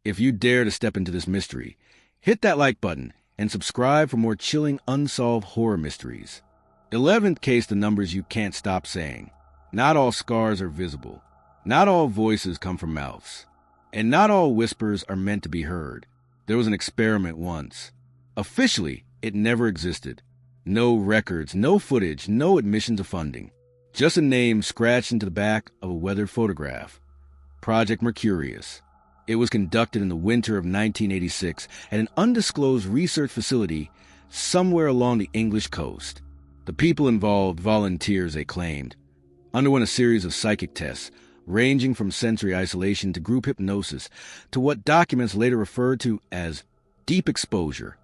If you dare to step into this mystery, hit that like button and subscribe for more chilling unsolved horror mysteries. 11th case, the numbers you can't stop saying. Not all scars are visible. Not all voices come from mouths. And not all whispers are meant to be heard. There was an experiment once. Officially, it never existed. No records, no footage, no admission to funding. Just a name scratched into the back of a weathered photograph. Project Mercurius. It was conducted in the winter of 1986 at an undisclosed research facility somewhere along the English coast. The people involved, volunteers they claimed, underwent a series of psychic tests, ranging from sensory isolation to group hypnosis to what documents later referred to as deep exposure.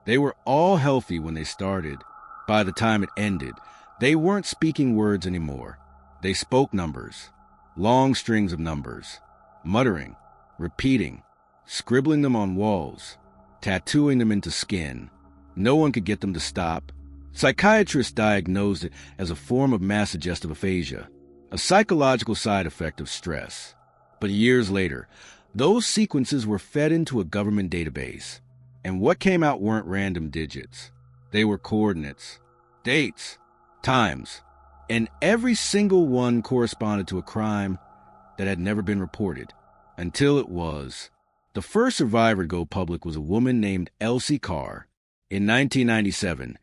They were all healthy when they started. By the time it ended, they weren't speaking words anymore. They spoke numbers, long strings of numbers, muttering, repeating, scribbling them on walls, tattooing them into skin. No one could get them to stop. Psychiatrists diagnosed it as a form of mass suggestive aphasia, a psychological side effect of stress. But years later, those sequences were fed into a government database, and what came out weren't random digits. They were coordinates, dates, times, and every single one corresponded to a crime that had never been reported, until it was. The first survivor to go public was a woman named Elsie Carr. In 1997,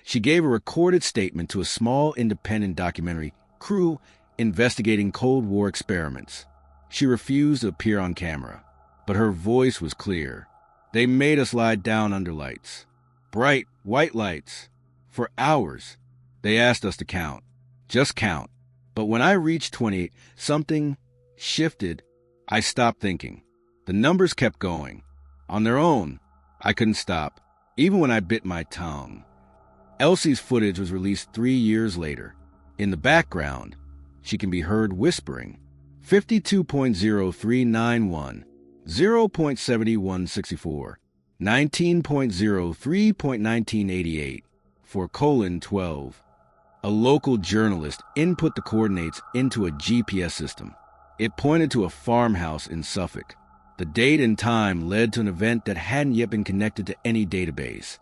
she gave a recorded statement to a small independent documentary crew investigating Cold War experiments. She refused to appear on camera, but her voice was clear. They made us lie down under lights, bright white lights, for hours. They asked us to count, just count. But when I reached 28, something shifted. I stopped thinking. The numbers kept going. On their own, I couldn't stop, even when I bit my tongue. Elsie's footage was released 3 years later. In the background, she can be heard whispering, 52.0391, 0.7164, 19.03.1988, 4:12. A local journalist input the coordinates into a GPS system. It pointed to a farmhouse in Suffolk. The date and time led to an event that hadn't yet been connected to any database.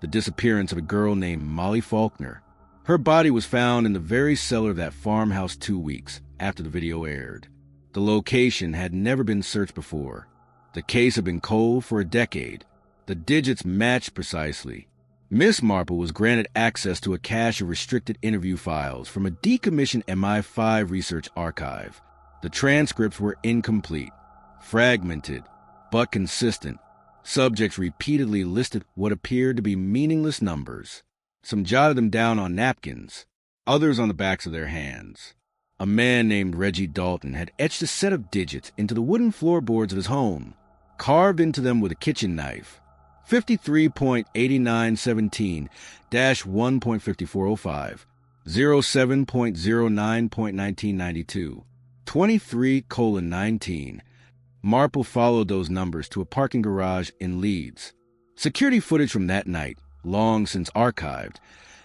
The disappearance of a girl named Molly Faulkner. Her body was found in the very cellar of that farmhouse 2 weeks after the video aired. The location had never been searched before. The case had been cold for a decade. The digits matched precisely. Miss Marple was granted access to a cache of restricted interview files from a decommissioned MI5 research archive. The transcripts were incomplete, fragmented, but consistent. Subjects repeatedly listed what appeared to be meaningless numbers. Some jotted them down on napkins, others on the backs of their hands. A man named Reggie Dalton had etched a set of digits into the wooden floorboards of his home, carved into them with a kitchen knife. 53.8917-1.5405, 07.09.1992, 23:19. Marple followed those numbers to a parking garage in Leeds. Security footage from that night, long since archived,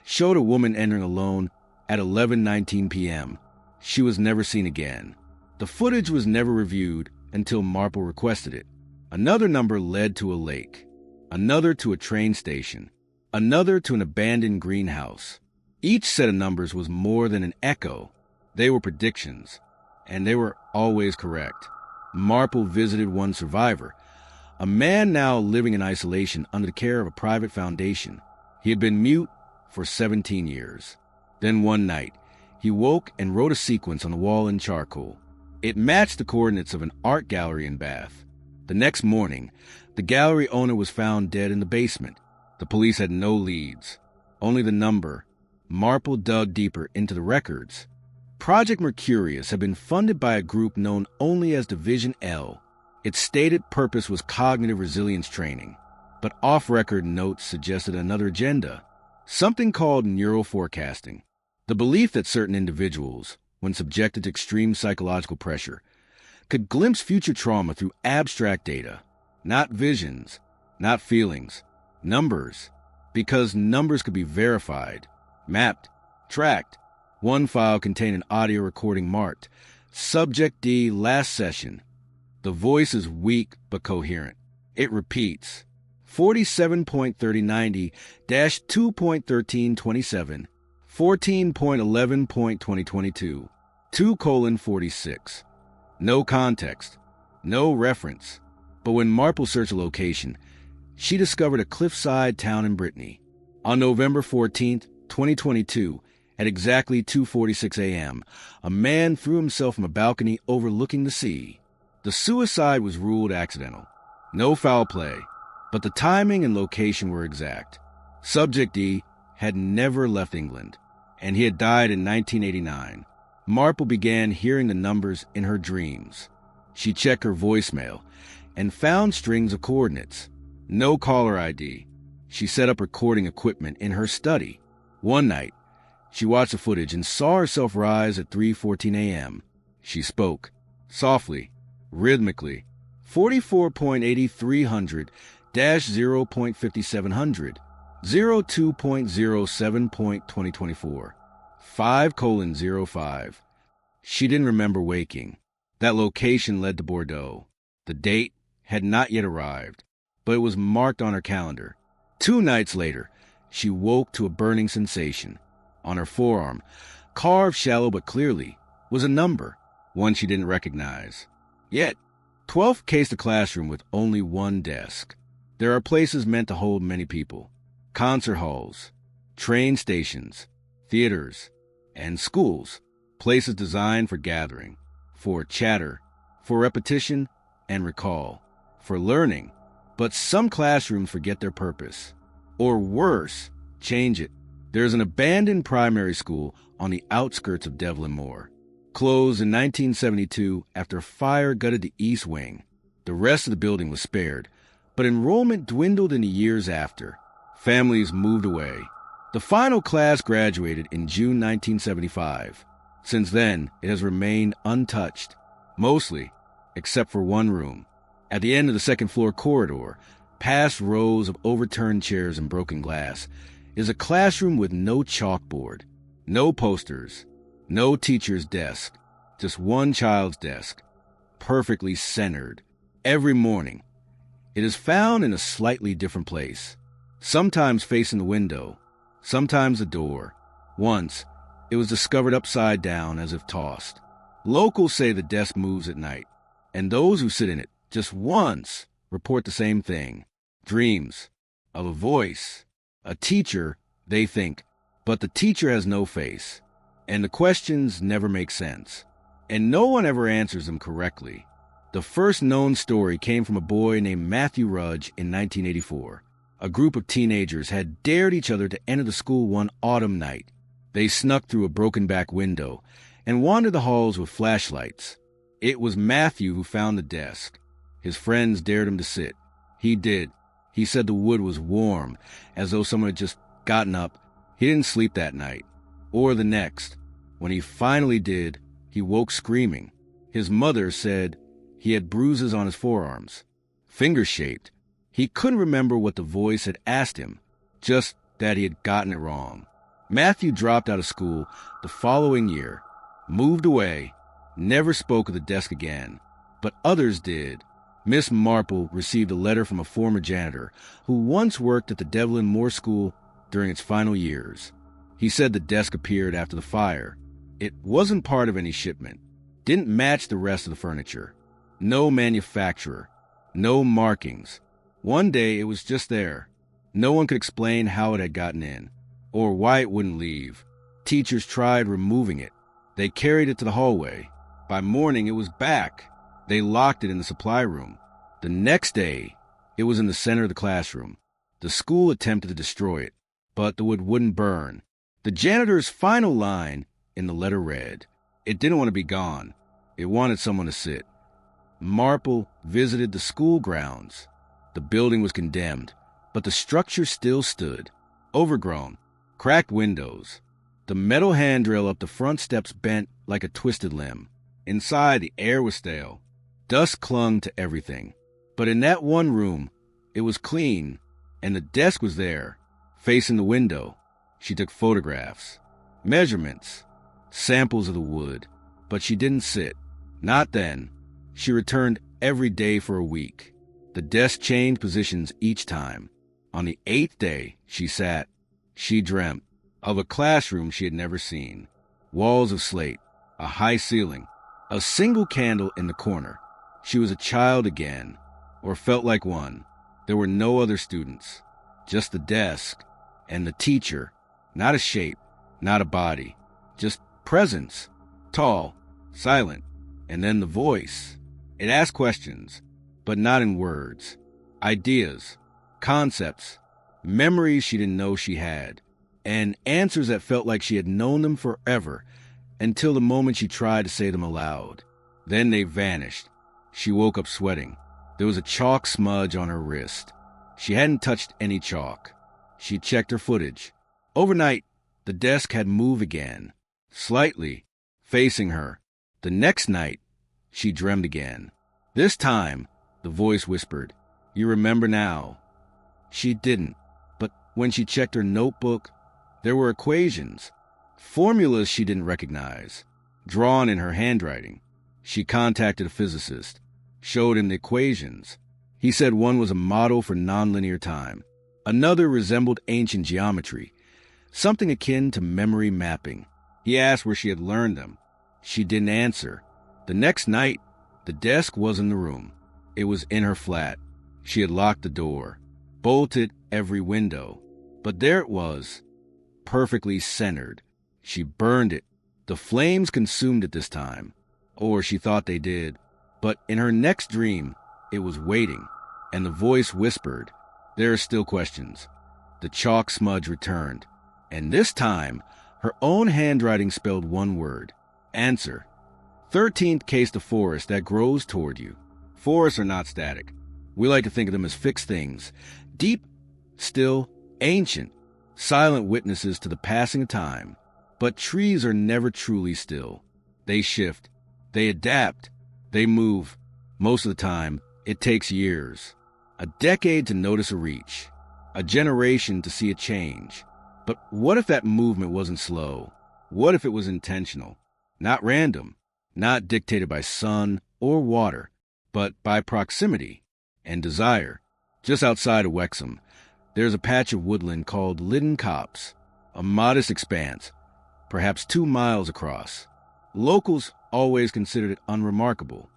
showed a woman entering alone at 11:19 p.m. She was never seen again. The footage was never reviewed until Marple requested it. Another number led to a lake, another to a train station, another to an abandoned greenhouse. Each set of numbers was more than an echo. They were predictions, and they were always correct. Marple visited one survivor, a man now living in isolation under the care of a private foundation. He had been mute for 17 years. Then one night, he woke and wrote a sequence on the wall in charcoal. It matched the coordinates of an art gallery in Bath. The next morning, the gallery owner was found dead in the basement. The police had no leads, only the number. Marple dug deeper into the records. Project Mercurius had been funded by a group known only as Division L. Its stated purpose was cognitive resilience training, but off-record notes suggested another agenda, something called neural forecasting. The belief that certain individuals, when subjected to extreme psychological pressure, could glimpse future trauma through abstract data, not visions, not feelings, numbers, because numbers could be verified, mapped, tracked. One file contained an audio recording marked, Subject D last session, The voice is weak but coherent. It repeats 47.3090-2.1327, 14.11.2022, 2:46. No context, no reference. But when Marple searched a location, she discovered a cliffside town in Brittany. On November 14th, 2022, at exactly 2:46 a.m., a man threw himself from a balcony overlooking the sea. The suicide was ruled accidental. No foul play, but the timing and location were exact. Subject E had never left England, and he had died in 1989. Marple began hearing the numbers in her dreams. She checked her voicemail and found strings of coordinates. No caller ID. She set up recording equipment in her study. One night, she watched the footage and saw herself rise at 3:14 a.m. She spoke, softly, rhythmically, 44.8300-0.5700, 02.07.2024, 5:05. She didn't remember waking. That location led to Bordeaux. The date had not yet arrived, but it was marked on her calendar. 2 nights later, she woke to a burning sensation. On her forearm, carved shallow but clearly, was a number, one she didn't recognize. Yet, 12th cased a classroom with only one desk. There are places meant to hold many people. Concert halls, train stations, theaters, and schools. Places designed for gathering, for chatter, for repetition and recall, for learning. But some classrooms forget their purpose. Or worse, change it. There's an abandoned primary school on the outskirts of Devlin Moor. Closed in 1972 after a fire gutted the east wing. The rest of the building was spared, but enrollment dwindled in the years after. Families moved away. The final class graduated in June 1975. Since then, it has remained untouched, mostly, except for one room. At the end of the second-floor corridor, past rows of overturned chairs and broken glass, is a classroom with no chalkboard, no posters, no teacher's desk, just one child's desk, perfectly centered. Every morning, it is found in a slightly different place, sometimes facing the window, sometimes the door. Once, it was discovered upside down as if tossed. Locals say the desk moves at night, and those who sit in it just once report the same thing. Dreams of a voice, a teacher, they think, but the teacher has no face, and the questions never make sense, and no one ever answers them correctly. The first known story came from a boy named Matthew Rudge in 1984. A group of teenagers had dared each other to enter the school one autumn night. They snuck through a broken back window and wandered the halls with flashlights. It was Matthew who found the desk. His friends dared him to sit. He did. He said the wood was warm, as though someone had just gotten up. He didn't sleep that night, or the next. When he finally did, he woke screaming. His mother said he had bruises on his forearms, finger-shaped. He couldn't remember what the voice had asked him, just that he had gotten it wrong. Matthew dropped out of school the following year, moved away, never spoke of the desk again, but others did. Miss Marple received a letter from a former janitor who once worked at the Devlin Moor School during its final years. He said the desk appeared after the fire. It wasn't part of any shipment, didn't match the rest of the furniture. No manufacturer, no markings. One day it was just there. No one could explain how it had gotten in, or why it wouldn't leave. Teachers tried removing it. They carried it to the hallway. By morning, it was back. They locked it in the supply room. The next day, it was in the center of the classroom. The school attempted to destroy it, but the wood wouldn't burn. The janitor's final line in the letter read, it didn't want to be gone. It wanted someone to sit. Marple visited the school grounds. The building was condemned, but the structure still stood, overgrown, cracked windows. The metal handrail up the front steps bent like a twisted limb. Inside, the air was stale. Dust clung to everything. But in that one room, it was clean, and the desk was there, facing the window. She took photographs, measurements, samples of the wood, but she didn't sit. Not then. She returned every day for a week. The desk changed positions each time. On the 8th day, she sat. She dreamt of a classroom she had never seen. Walls of slate, a high ceiling, a single candle in the corner. She was a child again, or felt like one. There were no other students, just the desk and the teacher. Not a shape, not a body, just presence. Tall, silent, and then the voice. It asked questions, but not in words. Ideas, concepts, memories she didn't know she had, and answers that felt like she had known them forever, until the moment she tried to say them aloud. Then they vanished. She woke up sweating. There was a chalk smudge on her wrist. She hadn't touched any chalk. She checked her footage. Overnight, the desk had moved again, slightly, facing her. The next night, she dreamed again. This time, the voice whispered, "You remember now." She didn't, but when she checked her notebook, there were equations, formulas she didn't recognize, drawn in her handwriting. She contacted a physicist, showed him the equations. He said one was a model for nonlinear time. Another resembled ancient geometry, something akin to memory mapping. He asked where she had learned them. She didn't answer. The next night, the desk was in the room. It was in her flat. She had locked the door, bolted every window. But there it was, perfectly centered. She burned it. The flames consumed it this time, or she thought they did. But in her next dream, it was waiting, and the voice whispered, "There are still questions." The chalk smudge returned, and this time, her own handwriting spelled one word: answer. 13th case the forest that grows toward you. Forests are not static. We like to think of them as fixed things, deep, still, ancient, silent witnesses to the passing of time. But trees are never truly still. They shift, they adapt, they move. Most of the time, it takes years. A decade to notice a reach, a generation to see a change. But what if that movement wasn't slow? What if it was intentional? Not random, not dictated by sun or water, but by proximity and desire. Just outside of Wexham, there's a patch of woodland called Liddon Copse, a modest expanse, perhaps 2 miles across. Locals always considered it unremarkable,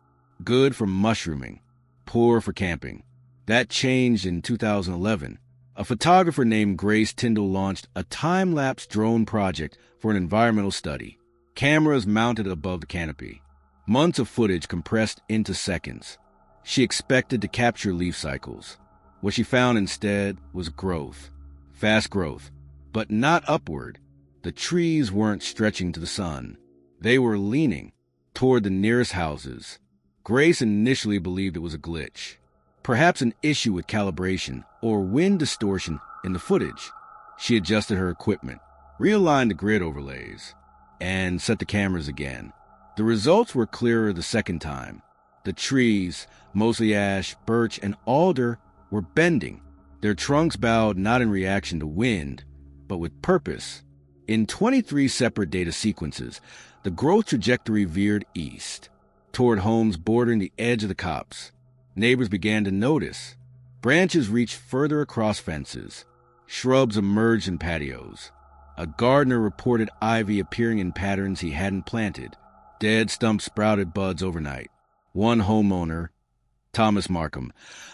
good for mushrooming, poor for camping. That changed in 2011. A photographer named Grace Tyndall launched a time-lapse drone project for an environmental study. Cameras mounted above the canopy. Months of footage compressed into seconds. She expected to capture leaf cycles. What she found instead was growth. Fast growth, but not upward. The trees weren't stretching to the sun. They were leaning toward the nearest houses. Grace initially believed it was a glitch, perhaps an issue with calibration or wind distortion in the footage. She adjusted her equipment, realigned the grid overlays, and set the cameras again. The results were clearer the second time. The trees, mostly ash, birch, and alder, were bending. Their trunks bowed not in reaction to wind, but with purpose. In 23 separate data sequences, the growth trajectory veered east, toward homes bordering the edge of the copse. Neighbors began to notice. Branches reached further across fences. Shrubs emerged in patios. A gardener reported ivy appearing in patterns he hadn't planted. Dead stumps sprouted buds overnight. One homeowner, Thomas Markham,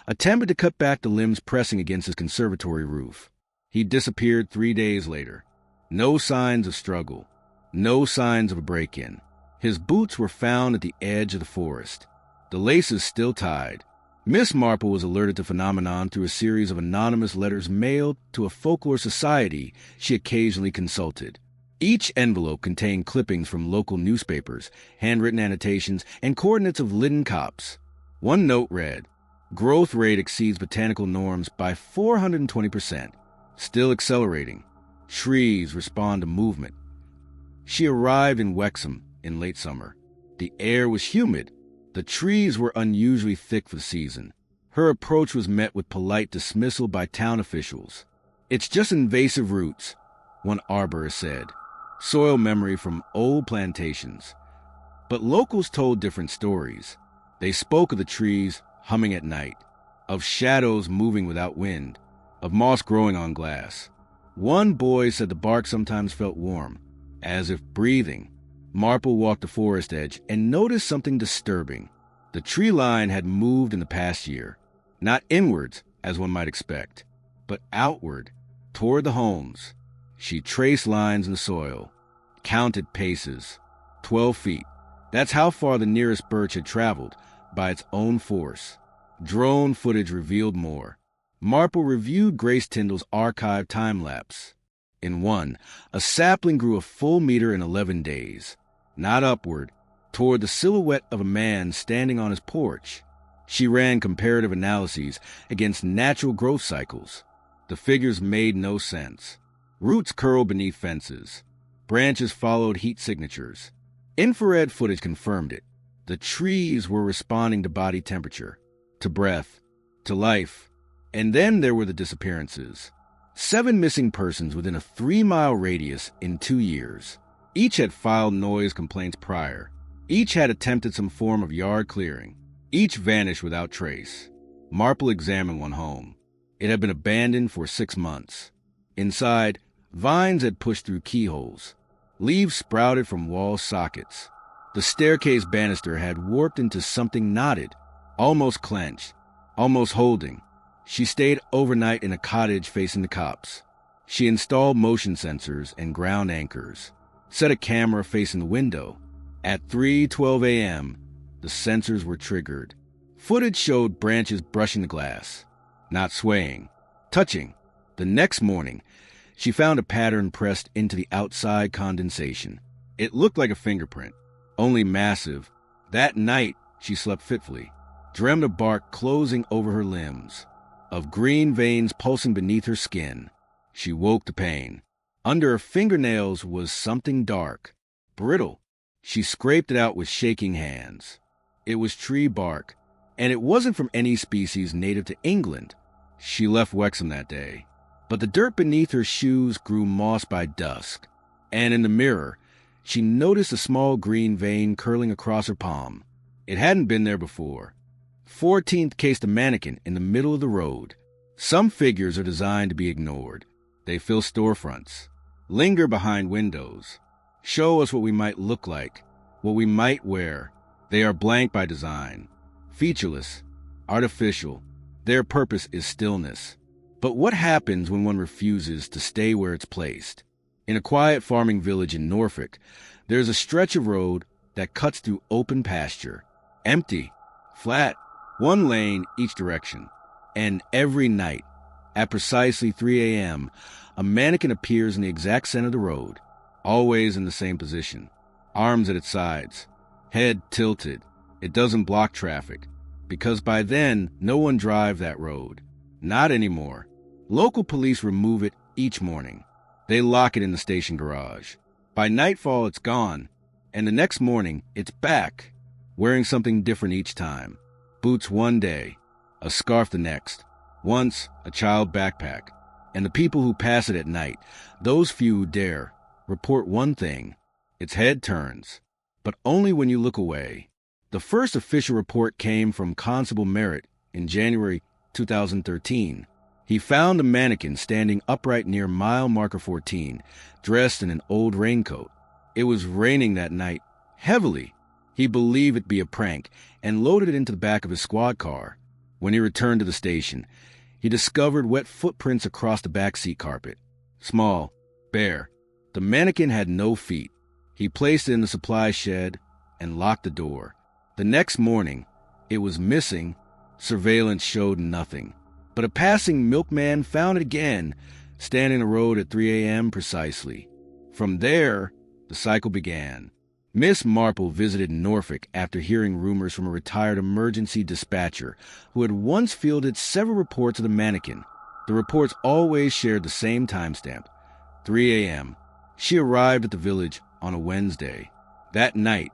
attempted to cut back the limbs pressing against his conservatory roof. He disappeared 3 days later. No signs of struggle. No signs of a break-in. His boots were found at the edge of the forest. The laces still tied. Miss Marple was alerted to the phenomenon through a series of anonymous letters mailed to a folklore society she occasionally consulted. Each envelope contained clippings from local newspapers, handwritten annotations, and coordinates of Liddon Copse. One note read, "Growth rate exceeds botanical norms by 420%. Still accelerating. Trees respond to movement." She arrived in Wexham in late summer. The air was humid. The trees were unusually thick for the season. Her approach was met with polite dismissal by town officials. "It's just invasive roots," one arborist said. "Soil memory from old plantations." But locals told different stories. They spoke of the trees humming at night, of shadows moving without wind, of moss growing on glass. One boy said the bark sometimes felt warm, as if breathing. Marple walked the forest edge and noticed something disturbing. The tree line had moved in the past year, not inwards, as one might expect, but outward, toward the homes. She traced lines in the soil, counted paces. 12 feet. That's how far the nearest birch had traveled, by its own force. Drone footage revealed more. Marple reviewed Grace Tyndall's archived time-lapse. In one, a sapling grew a full meter in 11 days. Not upward, toward the silhouette of a man standing on his porch. She ran comparative analyses against natural growth cycles. The figures made no sense. Roots curled beneath fences. Branches followed heat signatures. Infrared footage confirmed it. The trees were responding to body temperature, to breath, to life. And then there were the disappearances. 7 missing persons within a 3-mile radius in 2 years. Each had filed noise complaints prior. Each had attempted some form of yard clearing. Each vanished without trace. Marple examined one home. It had been abandoned for 6 months. Inside, vines had pushed through keyholes. Leaves sprouted from wall sockets. The staircase banister had warped into something knotted, almost clenched, almost holding. She stayed overnight in a cottage facing the cops. She installed motion sensors and ground anchors, set a camera facing the window. At 3:12 a.m., the sensors were triggered. Footage showed branches brushing the glass, not swaying, touching. The next morning, she found a pattern pressed into the outside condensation. It looked like a fingerprint, only massive. That night, she slept fitfully, dreamed of bark closing over her limbs, of green veins pulsing beneath her skin. She woke to pain. Under her fingernails was something dark, brittle. She scraped it out with shaking hands. It was tree bark, and it wasn't from any species native to England. She left Wexham that day. But the dirt beneath her shoes grew moss by dusk, and in the mirror, she noticed a small green vein curling across her palm. It hadn't been there before. 14th cased a mannequin in the middle of the road. Some figures are designed to be ignored. They fill storefronts, linger behind windows, show us what we might look like, what we might wear. They are blank by design, featureless, artificial. Their purpose is stillness. But what happens when one refuses to stay where it's placed? In a quiet farming village in Norfolk, there's a stretch of road that cuts through open pasture. Empty, flat, 1 lane each direction. And every night, at precisely 3 a.m., a mannequin appears in the exact center of the road, always in the same position, arms at its sides, head tilted. It doesn't block traffic, because by then, no one drives that road. Not anymore. Local police remove it each morning. They lock it in the station garage. By nightfall, it's gone, and the next morning, it's back, wearing something different each time. Boots one day, a scarf the next, once a child backpack. And the people who pass it at night, those few who dare, report one thing: its head turns, but only when you look away. The first official report came from Constable Merritt in January 2013. He found a mannequin standing upright near mile marker 14, dressed in an old raincoat. It was raining that night, heavily. He believed it to be a prank and loaded it into the back of his squad car. When he returned to the station, he discovered wet footprints across the back seat carpet. Small, bare. The mannequin had no feet. He placed it in the supply shed and locked the door. The next morning, it was missing. Surveillance showed nothing. But a passing milkman found it again, standing in the road at 3 a.m. precisely. From there, the cycle began. Miss Marple visited Norfolk after hearing rumors from a retired emergency dispatcher who had once fielded several reports of the mannequin. The reports always shared the same timestamp, 3 a.m. She arrived at the village on a Wednesday. That night,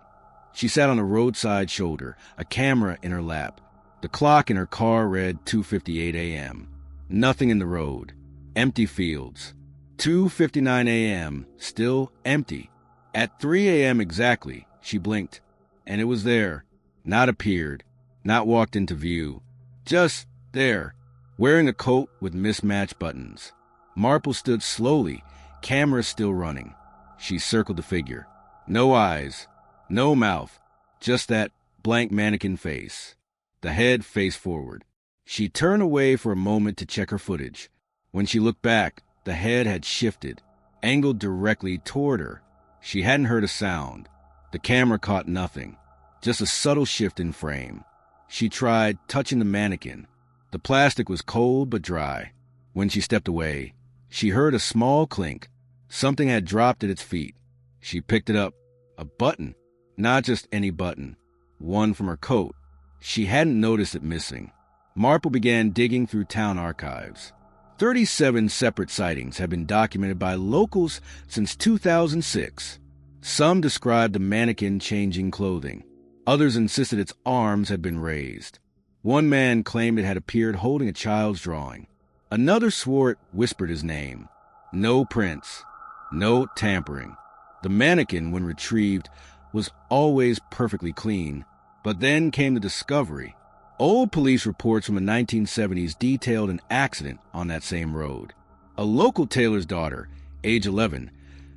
she sat on a roadside shoulder, a camera in her lap. The clock in her car read 2:58 a.m. Nothing in the road. Empty fields. 2:59 a.m. Still empty. At 3 a.m. exactly, she blinked, and it was there. Not appeared. not walked into view. Just there, wearing a coat with mismatched buttons. Marple stood slowly, camera still running. She circled the figure. No eyes, no mouth, just that blank mannequin face. The head faced forward. She turned away for a moment to check her footage. When she looked back, the head had shifted, angled directly toward her. She hadn't heard a sound. The camera caught nothing, just a subtle shift in frame. She tried touching the mannequin. The plastic was cold but dry. When she stepped away, she heard a small clink. Something had dropped at its feet. She picked it up. A button. Not just any button. One from her coat. She hadn't noticed it missing. Marple began digging through town archives. 37 separate sightings have been documented by locals since 2006. Some described the mannequin changing clothing. Others insisted its arms had been raised. One man claimed it had appeared holding a child's drawing. Another swore it whispered his name. No prints. No tampering. The mannequin, when retrieved, was always perfectly clean. But then came the discovery. Old police reports from the 1970s detailed an accident on that same road. A local tailor's daughter, age 11,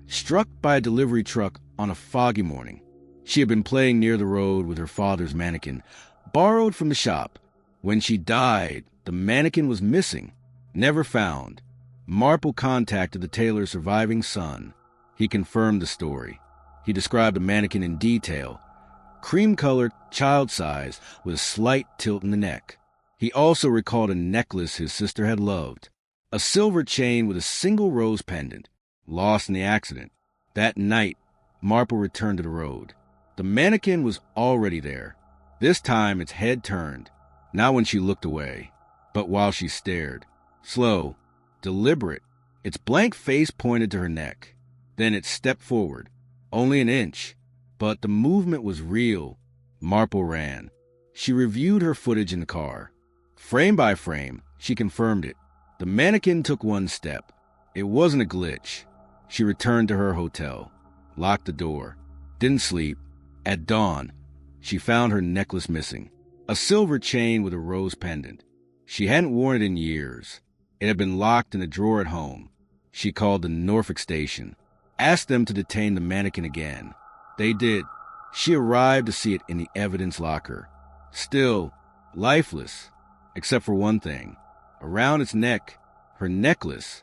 struck by a delivery truck on a foggy morning. She had been playing near the road with her father's mannequin, borrowed from the shop. When she died, the mannequin was missing, never found. Marple contacted the tailor's surviving son. He confirmed the story. He described the mannequin in detail. Cream-colored, child-size, with a slight tilt in the neck. He also recalled a necklace his sister had loved. A silver chain with a single rose pendant, lost in the accident. That night, Marple returned to the road. The mannequin was already there. This time its head turned, not when she looked away, but while she stared. Slow, deliberate. Its blank face pointed to her neck. Then it stepped forward, only an inch. But the movement was real. Marple ran. She reviewed her footage in the car. Frame by frame, she confirmed it. The mannequin took one step. It wasn't a glitch. She returned to her hotel, locked the door, didn't sleep. At dawn, she found her necklace missing, a silver chain with a rose pendant. She hadn't worn it in years. It had been locked in a drawer at home. She called the Norfolk station, asked them to detain the mannequin again. They did. She arrived to see it in the evidence locker. Still, lifeless, except for one thing. Around its neck, her necklace.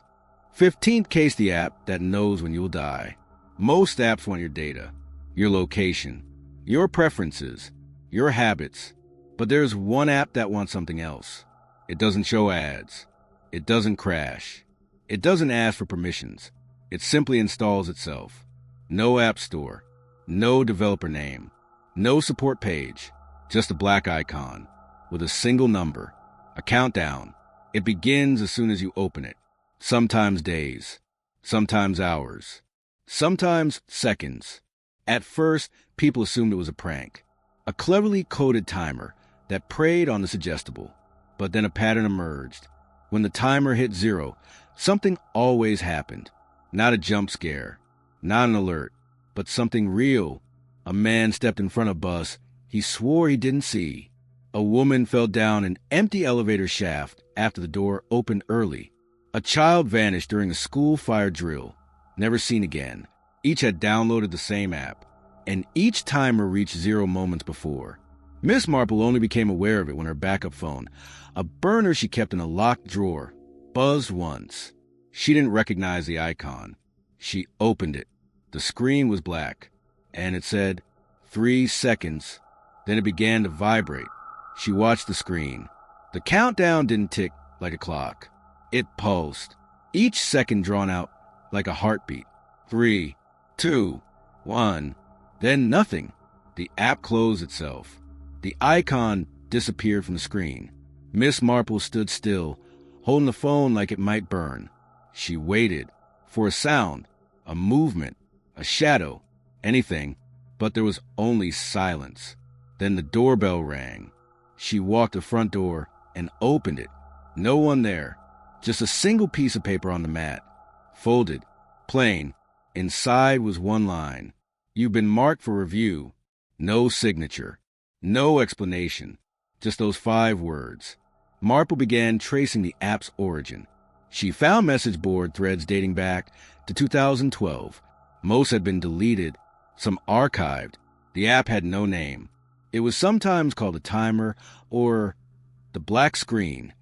15th case the app that knows when you'll die. Most apps want your data, your location, your preferences, your habits. But there's one app that wants something else. It doesn't show ads. It doesn't crash. It doesn't ask for permissions. It simply installs itself. No app store. No developer name, no support page, just a black icon with a single number, a countdown. It begins as soon as you open it, sometimes days, sometimes hours, sometimes seconds. At first, people assumed it was a prank, a cleverly coded timer that preyed on the suggestible. But then a pattern emerged. When the timer hit 0, something always happened. Not a jump scare, not an alert, but something real. A man stepped in front of a bus he swore he didn't see. A woman fell down an empty elevator shaft after the door opened early. A child vanished during a school fire drill, never seen again. Each had downloaded the same app, and each timer reached 0 moments before. Miss Marple only became aware of it when her backup phone, a burner she kept in a locked drawer, buzzed once. She didn't recognize the icon. She opened it. The screen was black, and it said, 3 seconds. Then it began to vibrate. She watched the screen. The countdown didn't tick like a clock. It pulsed, each second drawn out like a heartbeat. 3, 2, 1. Then nothing. The app closed itself. The icon disappeared from the screen. Miss Marple stood still, holding the phone like it might burn. She waited for a sound, a movement, a shadow, anything, but there was only silence. Then the doorbell rang. She walked to the front door and opened it. No one there, just a single piece of paper on the mat, folded, plain. Inside was one line. You've been marked for review. No signature, no explanation, Just those 5 words. Marple began tracing the app's origin. She found message board threads dating back to 2012. Most had been deleted, some archived. The app had no name. It was sometimes called a timer or the black screen.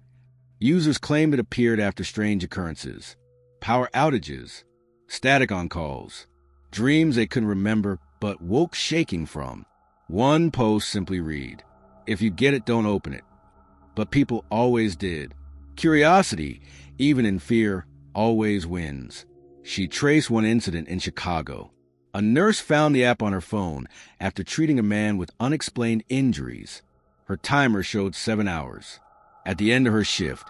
Users claimed it appeared after strange occurrences, power outages, static on calls, dreams they couldn't remember but woke shaking from. One post simply read, "If you get it, don't open it." But people always did. Curiosity, even in fear, always wins. She traced one incident in Chicago. A nurse found the app on her phone after treating a man with unexplained injuries. Her timer showed 7 hours. At the end of her shift,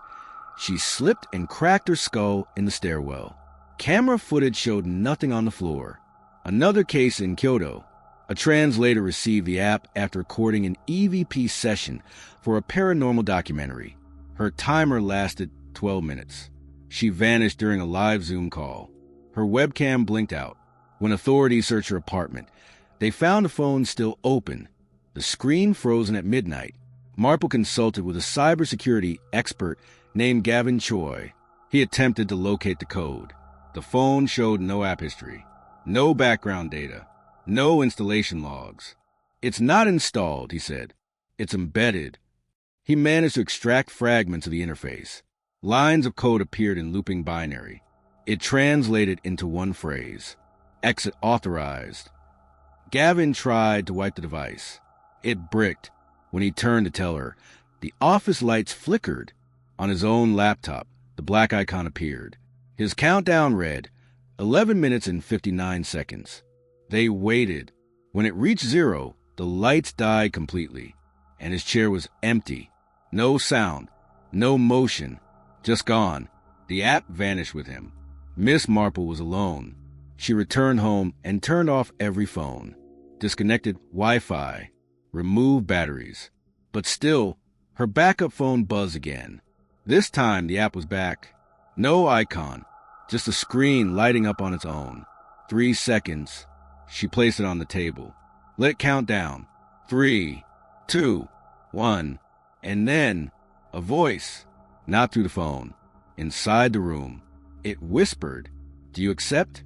she slipped and cracked her skull in the stairwell. Camera footage showed nothing on the floor. Another case in Kyoto. A translator received the app after recording an EVP session for a paranormal documentary. Her timer lasted 12 minutes. She vanished during a live Zoom call. Her webcam blinked out. When authorities searched her apartment, they found the phone still open, the screen frozen at midnight. Marple consulted with a cybersecurity expert named Gavin Choi. He attempted to locate the code. The phone showed no app history, no background data, no installation logs. "It's not installed," he said. "It's embedded." He managed to extract fragments of the interface. Lines of code appeared in looping binary. It translated into one phrase: "Exit authorized." Gavin tried to wipe the device. It bricked. When he turned to tell her, the office lights flickered. On his own laptop, the black icon appeared. His countdown read 11 minutes and 59 seconds. They waited. When it reached 0, the lights died completely, and his chair was empty. No sound, no motion, just gone. The app vanished with him. Miss Marple was alone. She returned home and turned off every phone, disconnected Wi-Fi, removed batteries. But still, her backup phone buzzed again. This time, the app was back. No icon, just a screen lighting up on its own. 3 seconds. She placed it on the table. Let it count down. 3, 2, 1. And then, a voice, not through the phone, inside the room. It whispered, "Do you accept?"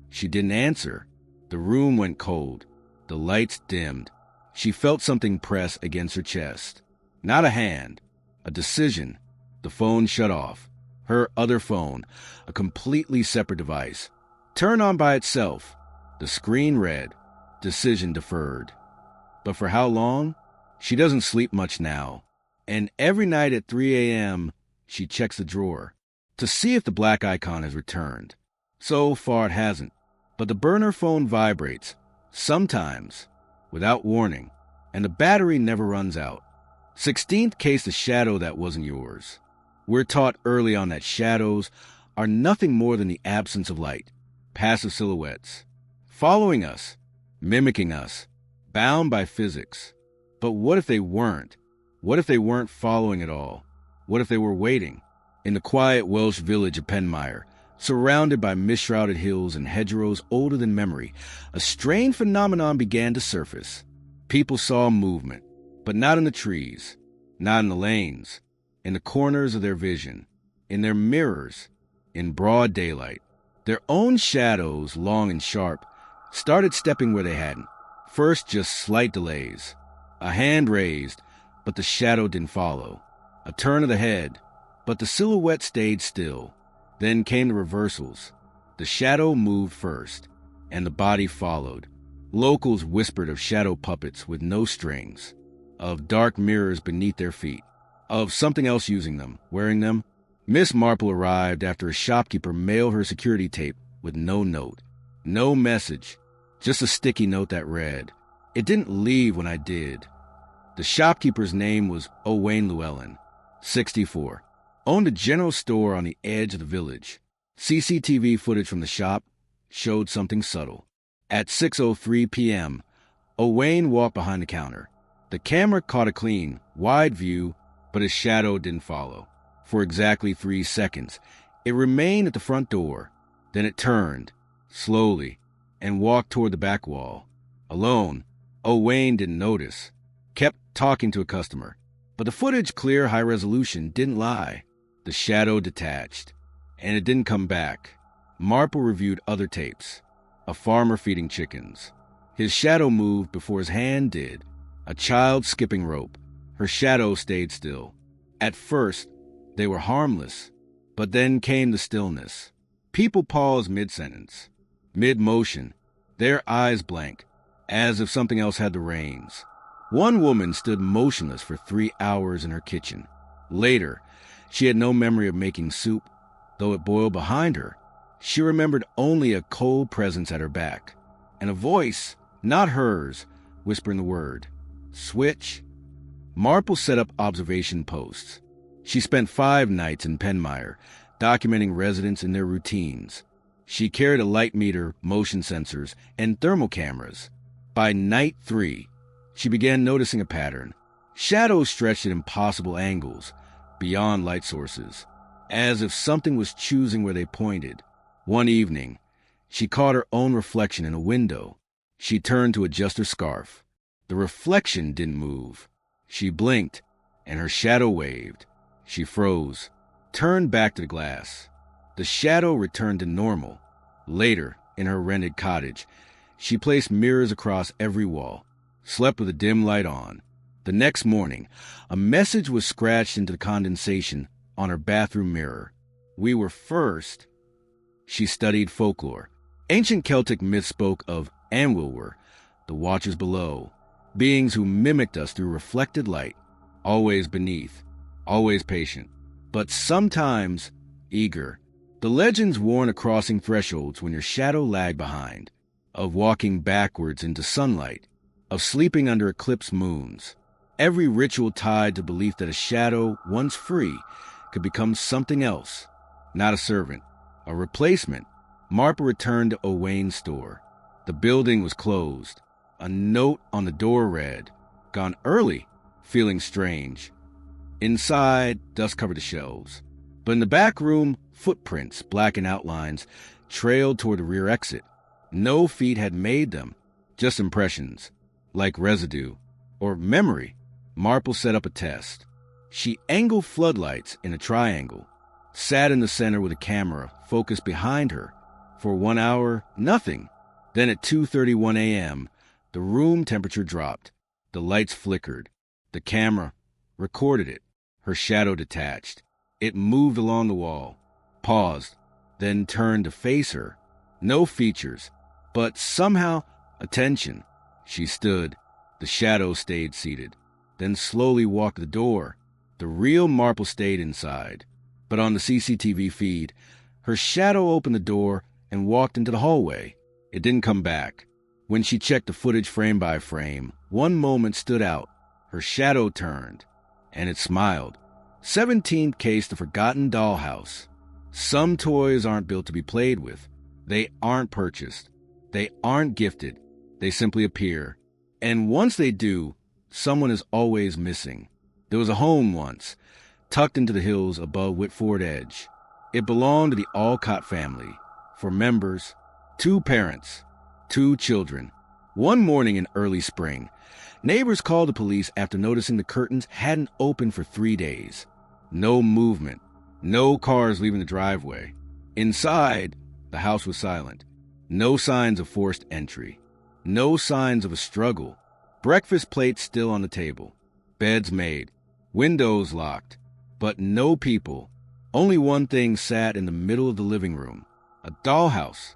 She didn't answer. The room went cold. The lights dimmed. She felt something press against her chest. Not a hand, a decision. The phone shut off. Her other phone, a completely separate device, turned on by itself. The screen read, "Decision deferred." But for how long? She doesn't sleep much now. And every night at 3 a.m., she checks the drawer to see if the black icon has returned. So far it hasn't. But the burner phone vibrates, sometimes, without warning, and the battery never runs out. 16th case, the shadow that wasn't yours. We're taught early on that shadows are nothing more than the absence of light, passive silhouettes, following us, mimicking us, bound by physics. But what if they weren't? What if they weren't following at all? What if they were waiting? In the quiet Welsh village of Penmire, surrounded by mist-shrouded hills and hedgerows older than memory, a strange phenomenon began to surface. People saw movement, but not in the trees, not in the lanes, in the corners of their vision, in their mirrors, in broad daylight. Their own shadows, long and sharp, started stepping where they hadn't. First, just slight delays. A hand raised, but the shadow didn't follow. A turn of the head, but the silhouette stayed still. Then came the reversals. The shadow moved first, and the body followed. Locals whispered of shadow puppets with no strings, of dark mirrors beneath their feet, of something else using them, wearing them. Miss Marple arrived after a shopkeeper mailed her security tape with no note, no message, just a sticky note that read, "It didn't leave when I did." The shopkeeper's name was Owain Llewellyn, 64. Owned a general store on the edge of the village. CCTV footage from the shop showed something subtle. At 6:03 p.m., Owain walked behind the counter. The camera caught a clean, wide view, but his shadow didn't follow. For exactly 3 seconds, it remained at the front door. Then it turned, slowly, and walked toward the back wall. Alone, Owain didn't notice. Kept talking to a customer. But the footage, clear, high resolution, didn't lie. The shadow detached, and it didn't come back. Marple reviewed other tapes. A farmer feeding chickens. His shadow moved before his hand did. A child skipping rope. Her shadow stayed still. At first, they were harmless, but then came the stillness. People paused mid-sentence, mid-motion, their eyes blank, as if something else had the reins. One woman stood motionless for 3 hours in her kitchen. Later, she had no memory of making soup, though it boiled behind her. She remembered only a cold presence at her back, and a voice, not hers, whispering the word, "Switch." Marple set up observation posts. She spent 5 nights in Penmire, documenting residents and their routines. She carried a light meter, motion sensors, and thermal cameras. By night 3, she began noticing a pattern. Shadows stretched at impossible angles, beyond light sources, as if something was choosing where they pointed. One evening, she caught her own reflection in a window. She turned to adjust her scarf. The reflection didn't move. She blinked, and her shadow waved. She froze, turned back to the glass. The shadow returned to normal. Later, in her rented cottage, she placed mirrors across every wall, slept with a dim light on. The next morning, a message was scratched into the condensation on her bathroom mirror. "We were first." She studied folklore. Ancient Celtic myths spoke of Anwilwer, the watchers below, beings who mimicked us through reflected light, always beneath, always patient, but sometimes eager. The legends warn of crossing thresholds when your shadow lagged behind, of walking backwards into sunlight, of sleeping under eclipsed moons. Every ritual tied to belief that a shadow, once free, could become something else, not a servant, a replacement. Marple returned to Owain's store. The building was closed. A note on the door read, "Gone early, feeling strange." Inside, dust covered the shelves. But in the back room, footprints, black in outlines, trailed toward the rear exit. No feet had made them, just impressions, like residue or memory. Marple set up a test. She angled floodlights in a triangle, sat in the center with a camera focused behind her. For 1 hour, nothing. Then at 2:31 a.m., the room temperature dropped. The lights flickered. The camera recorded it. Her shadow detached. It moved along the wall, paused, then turned to face her. No features, but somehow attention. She stood. The shadow stayed seated, then slowly walked to the door. The real Marple stayed inside. But on the CCTV feed, her shadow opened the door and walked into the hallway. It didn't come back. When she checked the footage frame by frame, one moment stood out. Her shadow turned, and it smiled. 17th case, the forgotten dollhouse. Some toys aren't built to be played with. They aren't purchased. They aren't gifted. They simply appear. And once they do, someone is always missing. There was a home once, tucked into the hills above Whitford Edge. It belonged to the Alcott family. For members, 2 parents, 2 children. One morning in early spring, neighbors called the police after noticing the curtains hadn't opened for 3 days. No movement, no cars leaving the driveway. Inside, the house was silent. No signs of forced entry. No signs of a struggle. Breakfast plates still on the table. Beds made. Windows locked. But no people. Only one thing sat in the middle of the living room. A dollhouse.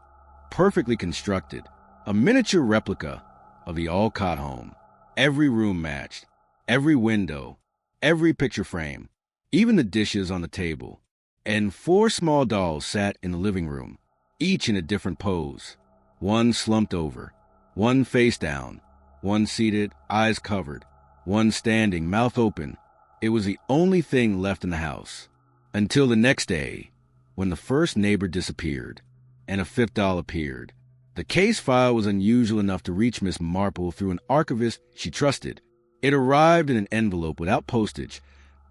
Perfectly constructed. A miniature replica of the Alcott home. Every room matched. Every window. Every picture frame. Even the dishes on the table. And 4 small dolls sat in the living room, each in a different pose. One slumped over. One face down. One seated, eyes covered. One standing, mouth open. It was the only thing left in the house. Until the next day, when the first neighbor disappeared, and a 5th doll appeared. The case file was unusual enough to reach Miss Marple through an archivist she trusted. It arrived in an envelope without postage,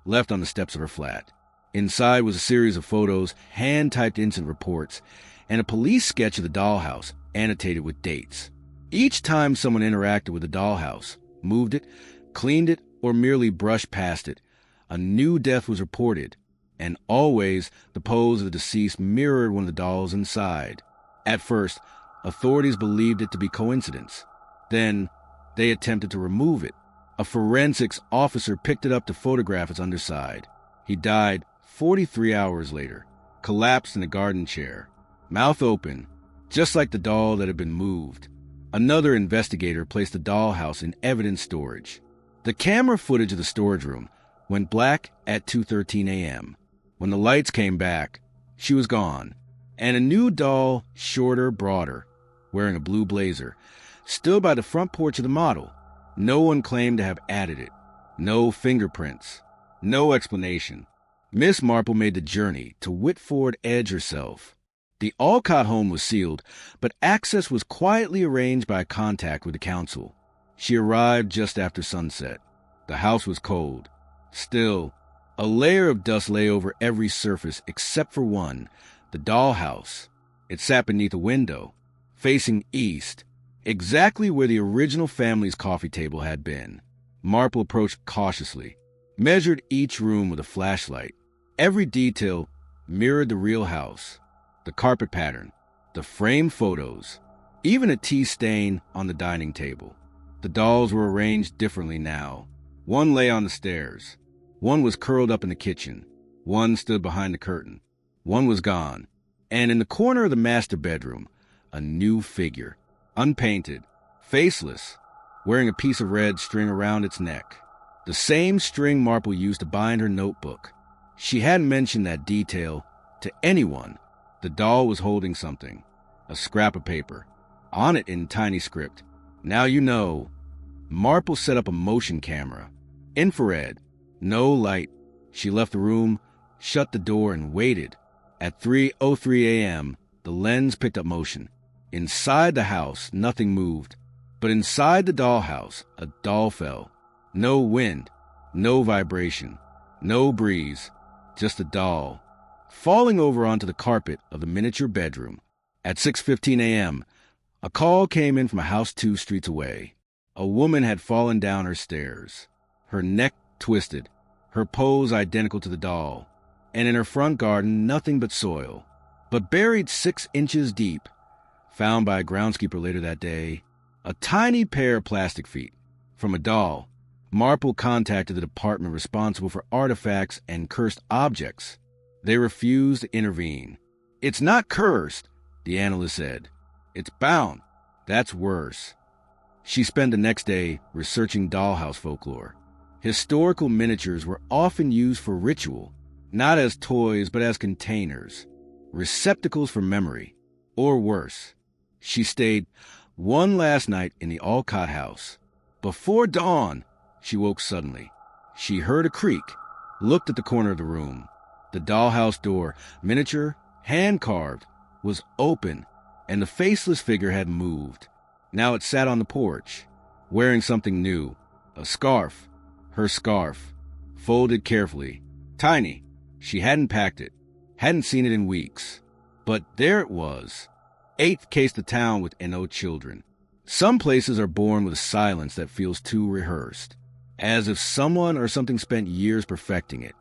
left on the steps of her flat. Inside was a series of photos, hand-typed incident reports, and a police sketch of the dollhouse, annotated with dates. Each time someone interacted with the dollhouse, moved it, cleaned it, or merely brushed past it, a new death was reported, and always the pose of the deceased mirrored one of the dolls inside. At first, authorities believed it to be coincidence. Then, they attempted to remove it. A forensics officer picked it up to photograph its underside. He died 43 hours later, collapsed in a garden chair, mouth open, just like the doll that had been moved. Another investigator placed the dollhouse in evidence storage. The camera footage of the storage room went black at 2:13 a.m. When the lights came back, she was gone, and a new doll, shorter, broader, wearing a blue blazer, stood by the front porch of the model. No one claimed to have added it. No fingerprints. No explanation. Miss Marple made the journey to Whitford Edge herself. The Alcott home was sealed, but access was quietly arranged by contact with the council. She arrived just after sunset. The house was cold. Still, a layer of dust lay over every surface except for one, the dollhouse. It sat beneath a window, facing east, exactly where the original family's coffee table had been. Marple approached cautiously, measured each room with a flashlight. Every detail mirrored the real house. The carpet pattern, the framed photos, even a tea stain on the dining table. The dolls were arranged differently now. One lay on the stairs. One was curled up in the kitchen. One stood behind the curtain. One was gone. And in the corner of the master bedroom, a new figure, unpainted, faceless, wearing a piece of red string around its neck. The same string Marple used to bind her notebook. She hadn't mentioned that detail to anyone. The doll was holding something, a scrap of paper. On it in tiny script, "Now you know." Marple set up a motion camera. Infrared. No light. She left the room, shut the door, and waited. At 3:03 a.m., the lens picked up motion. Inside the house, nothing moved. But inside the dollhouse, a doll fell. No wind, no vibration, no breeze, just a doll, falling over onto the carpet of the miniature bedroom. At 6:15 a.m., a call came in from a house 2 streets away. A woman had fallen down her stairs, her neck twisted, her pose identical to the doll, and in her front garden nothing but soil. But buried 6 inches deep, found by a groundskeeper later that day, a tiny pair of plastic feet. From a doll, Marple contacted the department responsible for artifacts and cursed objects. They refused to intervene. "It's not cursed," the analyst said. "It's bound. That's worse." She spent the next day researching dollhouse folklore. Historical miniatures were often used for ritual, not as toys but as containers, receptacles for memory, or worse. She stayed one last night in the Alcott house. Before dawn, she woke suddenly. She heard a creak, looked at the corner of the room. The dollhouse door, miniature, hand-carved, was open, and the faceless figure had moved. Now it sat on the porch, wearing something new, a scarf, her scarf, folded carefully, tiny. She hadn't packed it, hadn't seen it in weeks. But there it was, 8th case to town with no children. Some places are born with a silence that feels too rehearsed, as if someone or something spent years perfecting it.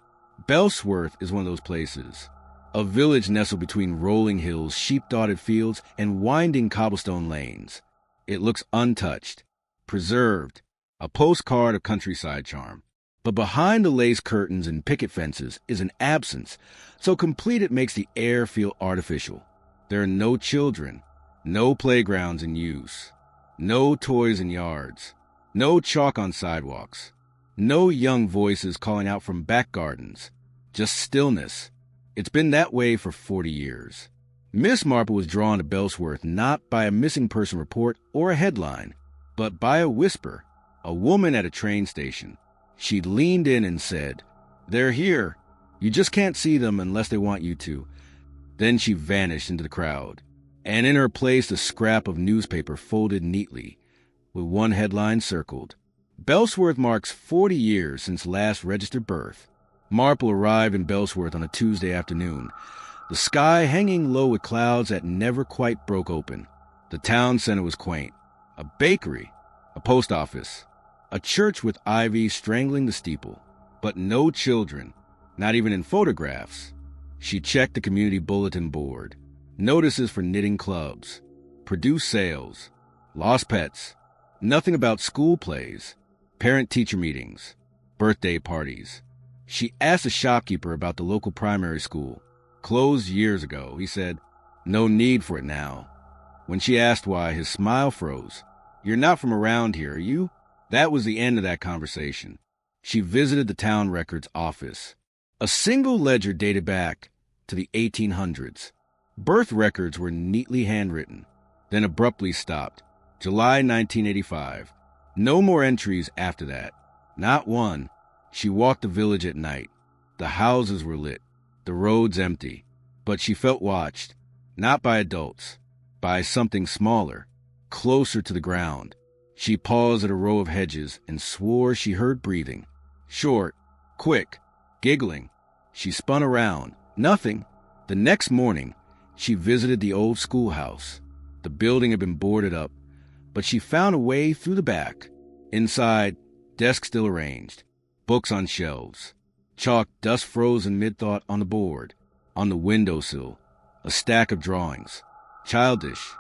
Bellsworth is one of those places, a village nestled between rolling hills, sheep-dotted fields, and winding cobblestone lanes. It looks untouched, preserved, a postcard of countryside charm. But behind the lace curtains and picket fences is an absence, so complete it makes the air feel artificial. There are no children, no playgrounds in use, no toys in yards, no chalk on sidewalks, no young voices calling out from back gardens, just stillness. It's been that way for 40 years. Miss Marple was drawn to Bellsworth not by a missing person report or a headline, but by a whisper, a woman at a train station. She leaned in and said, "They're here. You just can't see them unless they want you to." Then she vanished into the crowd, and in her place a scrap of newspaper folded neatly, with one headline circled. Bellsworth marks 40 years since last registered birth. Marple arrived in Bellsworth on a Tuesday afternoon, the sky hanging low with clouds that never quite broke open. The town center was quaint. A bakery, a post office, A church with ivy strangling the steeple, but no children, not even in photographs. She checked the community bulletin board. Notices for knitting clubs, produce sales, lost pets, nothing about school plays, parent-teacher meetings, birthday parties. She asked a shopkeeper about the local primary school. Closed years ago, he said. No need for it now. When she asked why, his smile froze. You're not from around here, are you? That was the end of that conversation. She visited the town records office. A single ledger dated back to the 1800s. Birth records were neatly handwritten, then abruptly stopped. July 1985. No more entries after that. Not one. She walked the village at night. The houses were lit, the roads empty. But she felt watched, not by adults, by something smaller, closer to the ground. She paused at a row of hedges and swore she heard breathing. Short, quick, giggling. She spun around. Nothing. The next morning, she visited the old schoolhouse. The building had been boarded up, but she found a way through the back. Inside, desks still arranged, books on shelves, chalk dust frozen mid-thought on the board. On the windowsill, a stack of drawings, childish,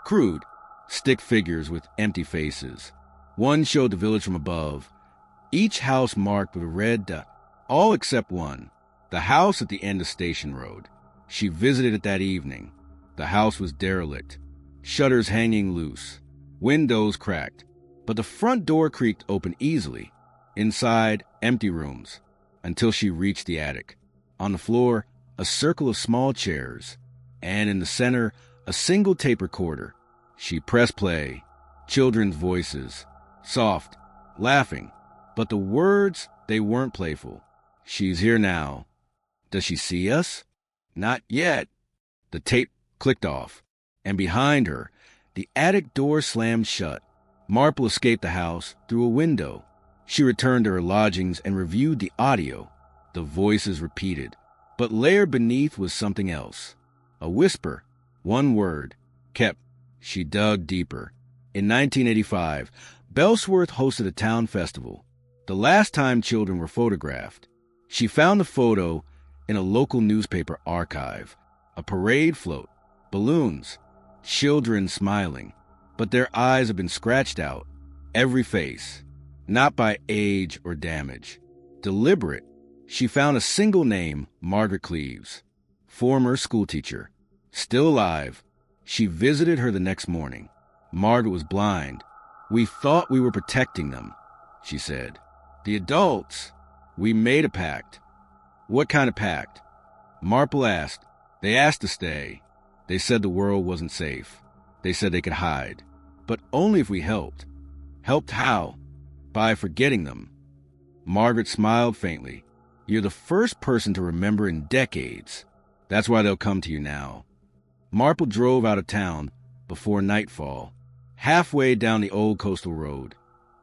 crude, stick figures with empty faces. One showed the village from above, each house marked with a red dot, all except one, the house at the end of Station Road. She visited it that evening. The house was derelict, shutters hanging loose, windows cracked, but the front door creaked open easily. Inside, empty rooms, until she reached the attic. On the floor, a circle of small chairs, and in the center, a single tape recorder. She pressed play. Children's voices, soft, laughing, but the words, they weren't playful. She's here now. Does she see us? Not yet. The tape clicked off, and behind her, the attic door slammed shut. Marple escaped the house through a window. She returned to her lodgings and reviewed the audio. The voices repeated, but layered beneath was something else. A whisper, one word, kept. She dug deeper. In 1985, Bellsworth hosted a town festival, the last time children were photographed. She found the photo in a local newspaper archive. A parade float, balloons, children smiling, but their eyes have been scratched out. Every face, not by age or damage. Deliberate. She found a single name, Margaret Cleaves, former schoolteacher, still alive. She visited her the next morning. Margaret was blind. We thought we were protecting them, she said. The adults. We made a pact. What kind of pact? Marple asked. They asked to stay. They said the world wasn't safe. They said they could hide. But only if we helped. Helped how? By forgetting them. Margaret smiled faintly. You're the first person to remember in decades. That's why they'll come to you now. Marple drove out of town before nightfall. Halfway down the old coastal road,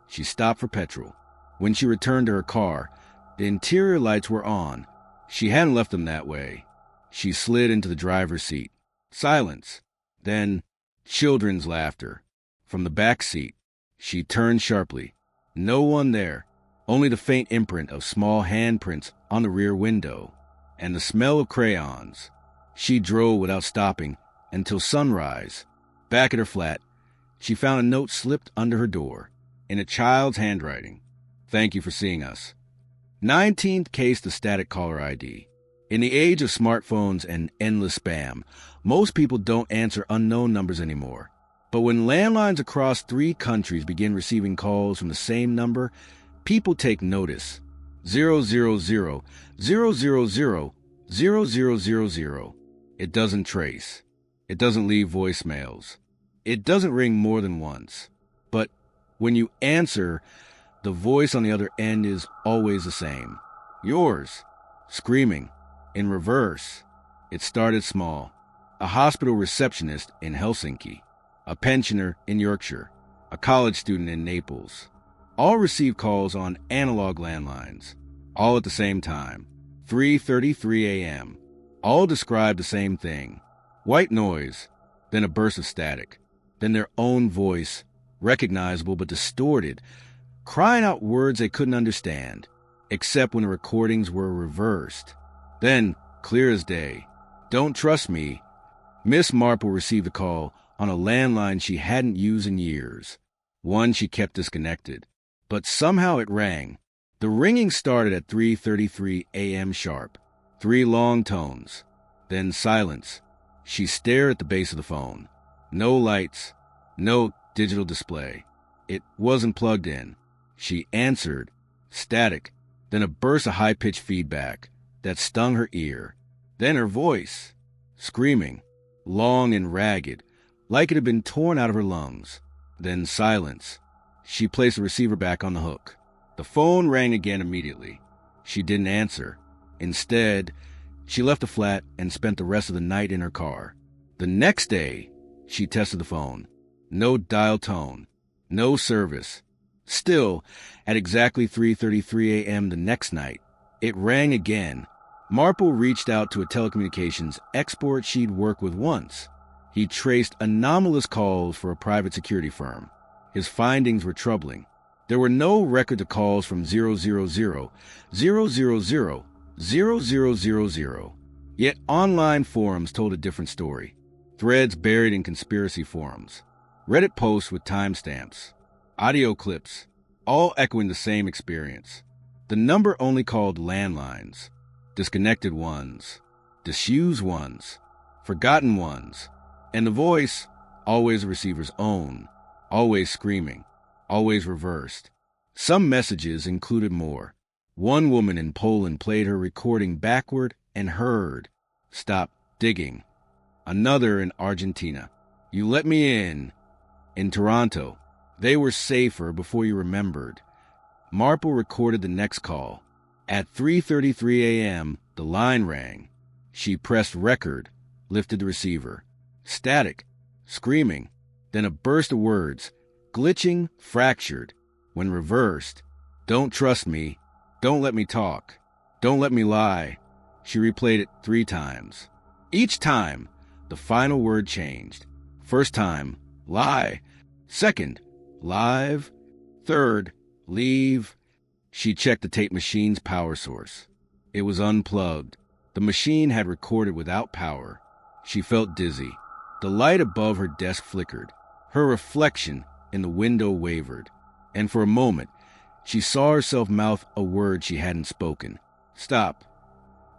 she stopped for petrol. When she returned to her car, the interior lights were on. She hadn't left them that way. She slid into the driver's seat. Silence. Then, children's laughter. From the back seat, she turned sharply. No one there. Only the faint imprint of small handprints on the rear window, and the smell of crayons. She drove without stopping until sunrise. Back at her flat, she found a note slipped under her door, in a child's handwriting. Thank you for seeing us. 19th case of static caller ID. In the age of smartphones and endless spam, most people don't answer unknown numbers anymore. But when landlines across 3 countries begin receiving calls from the same number, people take notice. 000 000 0000. It doesn't trace. It doesn't leave voicemails. It doesn't ring more than once. But when you answer, the voice on the other end is always the same. Yours. Screaming. In reverse. It started small. A hospital receptionist in Helsinki. A pensioner in Yorkshire. A college student in Naples. All receive calls on analog landlines. All at the same time. 3:33 a.m. All describe the same thing. White noise. Then a burst of static. Then their own voice, recognizable but distorted, crying out words they couldn't understand, except when the recordings were reversed. Then, clear as day, "Don't trust me." Miss Marple received a call on a landline she hadn't used in years, one she kept disconnected. But somehow it rang. The ringing started at 3:33 a.m. sharp, 3 long tones, then silence. She stared at the base of the phone. No lights, no digital display. It wasn't plugged in. She answered, static, then a burst of high-pitched feedback that stung her ear. Then her voice, screaming, long and ragged, like it had been torn out of her lungs. Then silence. She placed the receiver back on the hook. The phone rang again immediately. She didn't answer. Instead, she left the flat and spent the rest of the night in her car. The next day, she tested the phone. No dial tone. No service. Still, at exactly 3:33 a.m. the next night, it rang again. Marple reached out to a telecommunications expert she'd worked with once. He traced anomalous calls for a private security firm. His findings were troubling. There were no records of calls from 000, 000, 0000. Yet online forums told a different story. Threads buried in conspiracy forums. Reddit posts with timestamps. Audio clips, all echoing the same experience. The number only called landlines. Disconnected ones. Disused ones. Forgotten ones. And the voice, always the receiver's own. Always screaming. Always reversed. Some messages included more. One woman in Poland played her recording backward and heard, "Stop digging." Another in Argentina, "You let me in." In Toronto, "They were safer before you remembered." Marple recorded the next call. At 3:33 a.m., the line rang. She pressed record, lifted the receiver. Static, screaming, then a burst of words, glitching, fractured. When reversed, "Don't trust me. Don't let me talk. Don't let me lie." She replayed it 3 times. Each time, the final word changed. First time, lie. Second, live. Third, leave. She checked the tape machine's power source. It was unplugged. The machine had recorded without power. She felt dizzy. The light above her desk flickered. Her reflection in the window wavered. And for a moment, she saw herself mouth a word she hadn't spoken. "Stop."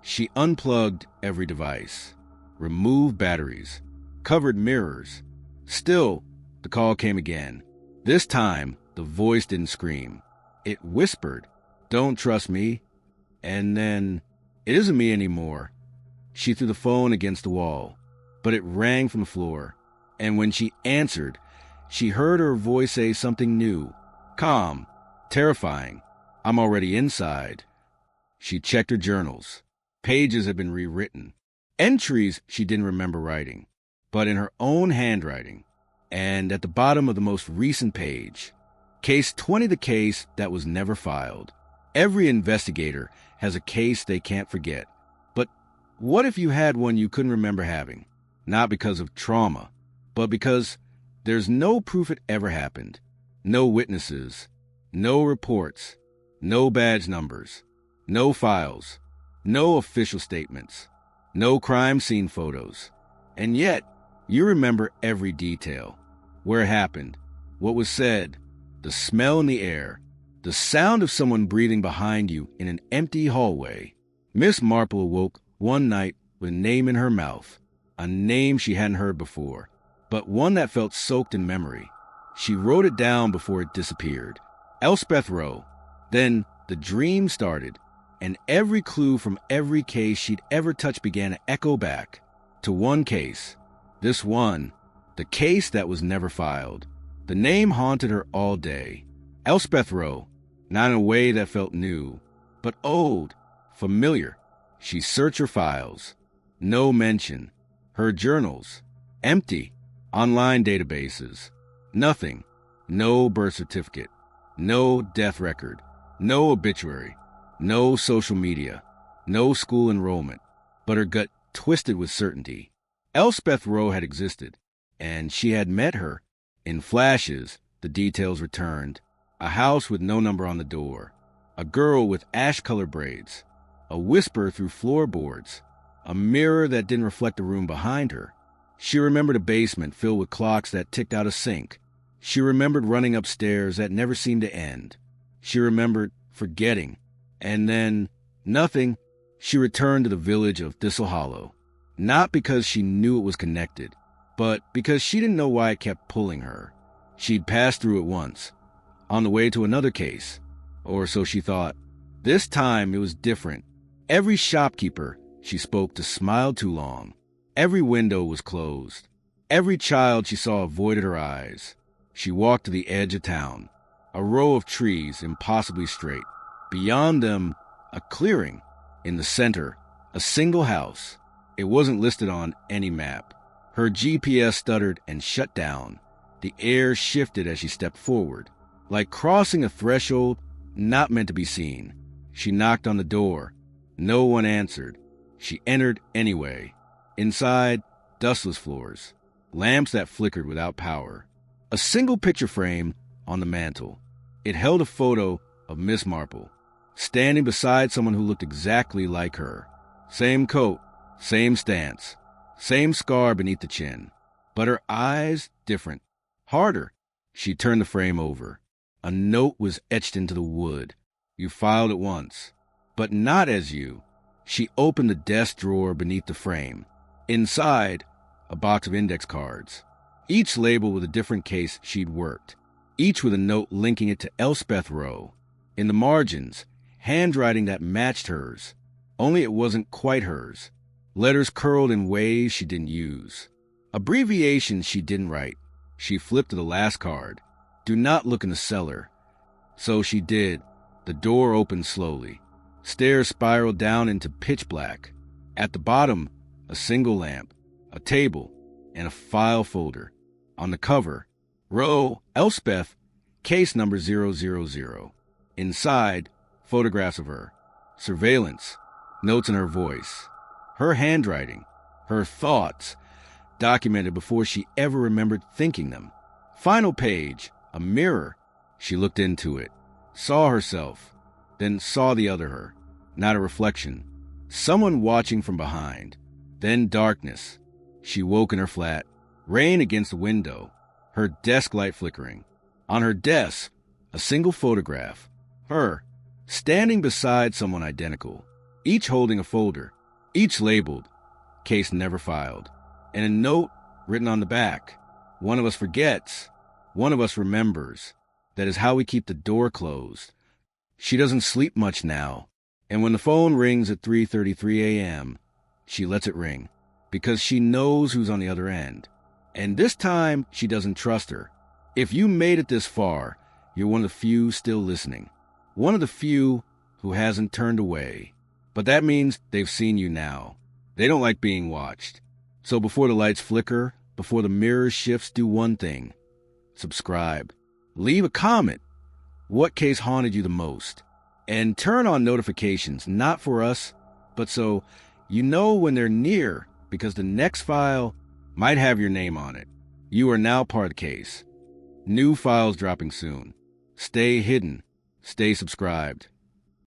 She unplugged every device, removed batteries, covered mirrors. Still, the call came again. This time, the voice didn't scream. It whispered, "Don't trust me." And then, "It isn't me anymore." She threw the phone against the wall, but it rang from the floor. And when she answered, she heard her voice say something new, calm, terrifying. "I'm already inside." She checked her journals. Pages had been rewritten. Entries she didn't remember writing, but in her own handwriting. And at the bottom of the most recent page, Case 20, the case that was never filed. Every investigator has a case they can't forget. But what if you had one you couldn't remember having? Not because of trauma, but because there's no proof it ever happened. No witnesses, no reports, no badge numbers, no files, no official statements, no crime scene photos. And yet, you remember every detail. Where it happened, what was said, the smell in the air, the sound of someone breathing behind you in an empty hallway. Miss Marple awoke one night with a name in her mouth, a name she hadn't heard before, but one that felt soaked in memory. She wrote it down before it disappeared. Elspeth Rowe. Then the dream started, and every clue from every case she'd ever touched began to echo back to one case. This one, the case that was never filed. The name haunted her all day. Elspeth Rowe, not in a way that felt new, but old, familiar. She searched her files. No mention. Her journals, empty. Online databases, nothing. No birth certificate, no death record, no obituary, no social media, no school enrollment. But her gut twisted with certainty. Elspeth Rowe had existed, and she had met her. In flashes, the details returned. A house with no number on the door. A girl with ash-colored braids. A whisper through floorboards. A mirror that didn't reflect the room behind her. She remembered a basement filled with clocks that ticked out a sink. She remembered running upstairs that never seemed to end. She remembered forgetting. And then, nothing. She returned to the village of Thistle Hollow. Not because she knew it was connected, but because she didn't know why it kept pulling her. She'd passed through it once, on the way to another case, or so she thought. This time it was different. Every shopkeeper she spoke to smiled too long. Every window was closed. Every child she saw avoided her eyes. She walked to the edge of town, a row of trees impossibly straight. Beyond them, a clearing. In the center, a single house. It wasn't listed on any map. Her GPS stuttered and shut down. The air shifted as she stepped forward, like crossing a threshold not meant to be seen. She knocked on the door. No one answered. She entered anyway. Inside, dustless floors, lamps that flickered without power. A single picture frame on the mantel. It held a photo of Miss Marple, standing beside someone who looked exactly like her. Same coat, same stance, same scar beneath the chin. But her eyes, different. Harder. She turned the frame over. A note was etched into the wood. You filed it once, but not as you. She opened the desk drawer beneath the frame. Inside, a box of index cards, each labeled with a different case she'd worked, each with a note linking it to Elspeth Rowe. In the margins, handwriting that matched hers, only it wasn't quite hers. Letters curled in ways she didn't use. Abbreviations she didn't write. She flipped to the last card. Do not look in the cellar. So she did. The door opened slowly. Stairs spiraled down into pitch black. At the bottom, a single lamp, a table, and a file folder. On the cover, Rowe, Elspeth, case number 000. Inside, photographs of her. Surveillance, notes in her voice. Her handwriting, her thoughts, documented before she ever remembered thinking them. Final page, a mirror. She looked into it, saw herself, then saw the other her. Not a reflection. Someone watching from behind. Then darkness. She woke in her flat, rain against the window, her desk light flickering. On her desk, a single photograph. Her, standing beside someone identical, each holding a folder, each labeled, case never filed. And a note written on the back. One of us forgets. One of us remembers. That is how we keep the door closed. She doesn't sleep much now. And when the phone rings at 3:33 a.m., she lets it ring. Because she knows who's on the other end. And this time, she doesn't trust her. If you made it this far, you're one of the few still listening. One of the few who hasn't turned away. But that means they've seen you now. They don't like being watched. So before the lights flicker, before the mirror shifts, do one thing. Subscribe. Leave a comment. What case haunted you the most? And turn on notifications, not for us, but so you know when they're near, because the next file might have your name on it. You are now part of the case. New files dropping soon. Stay hidden. Stay subscribed.